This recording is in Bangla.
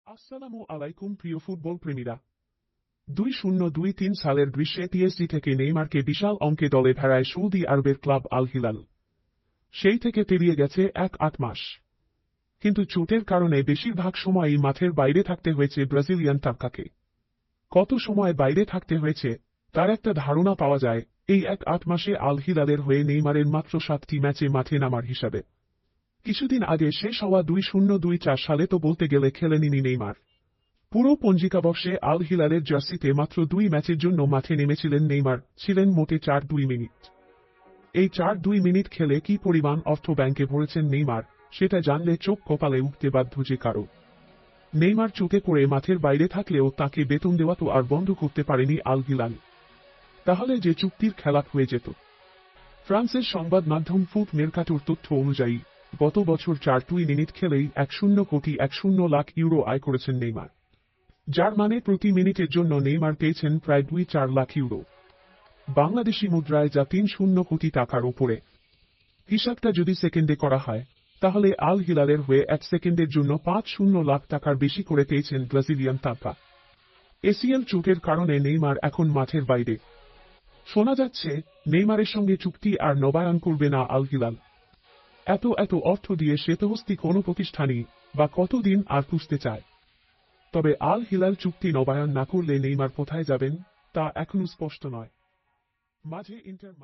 আসসালামু আলাইকুম প্রিয় ফুটবল প্রেমীরা। 2023 সালের গ্রীষ্মে পিএসজি থেকে নেইমারকে বিশাল অঙ্কে দলে ভেড়ায় সৌদি আরবের ক্লাব আল হিলাল। সেই থেকে পেরিয়ে গেছে 1-8 মাস। কিন্তু চোটের কারণে বেশিরভাগ সময়ই মাঠের বাইরে থাকতে হয়েছে ব্রাজিলিয়ান তারকাকে। কত সময় বাইরে থাকতে হয়েছে তার একটা ধারণা পাওয়া যায় এই 1-8 মাসে আল হিলালের হয়ে নেইমারের মাত্র 7টি ম্যাচে মাঠে নামার হিসাবে। কিছুদিন আগে শেষ হওয়া 2024 সালে তো বলতে গেলে খেলেননি নেইমার। পুরো পঞ্জিকাবর্ষে আল হিলালের জার্সিতে মাত্র 2 ম্যাচের জন্য মাঠে নেমেছিলেন নেইমার, ছিলেন মোটে 4-2 মিনিট। এই 4-2 মিনিট খেলে কি পরিমাণ অর্থ ব্যাংকে ভরেছেন নেইমার, সেটা জানলে চোখ কপালে উঠতে বাধ্য যে কারো। নেইমার চোটে পড়ে মাঠের বাইরে থাকলেও তাকে বেতন দেওয়া তো আর বন্ধ করতে পারেনি আল হিলাল। তাহলে যে চুক্তির খেলাপ হয়ে যেত। ফ্রান্সের সংবাদ মাধ্যম ফুট মেরকাটোর তথ্য অনুযায়ী গত বছর 4-2 মিনিট খেলেই 10 ইউরো আয় করেছেন নেইমার, যার মানে প্রতি মিনিটের জন্য নেইমার পেয়েছেন প্রায় 2-4 লাখ ইউরো। বাংলাদেশি মুদ্রায় যা 3 কোটি টাকার উপরে। হিসাবটা যদি সেকেন্ডে করা হয় তাহলে আল হিলালের হয়ে 1 সেকেন্ডের জন্য 5 লাখ টাকার বেশি করে পেয়েছেন ব্রাজিলিয়ান তারকা। এসিএল চোটের কারণে নেইমার এখন মাঠের বাইরে। শোনা যাচ্ছে নেইমারের সঙ্গে চুক্তি আর নবায়ন করবে না আল হিলাল। এত অর্থ দিয়ে শ্বেতহস্তি কোনো প্রতিষ্ঠানই বা কতদিন আর পুষতে চায়। তবে আল হিলাল চুক্তি নবায়ন না করলে নেইমার কোথায় যাবেন তা এখনো স্পষ্ট নয়। মাঝে ইন্টার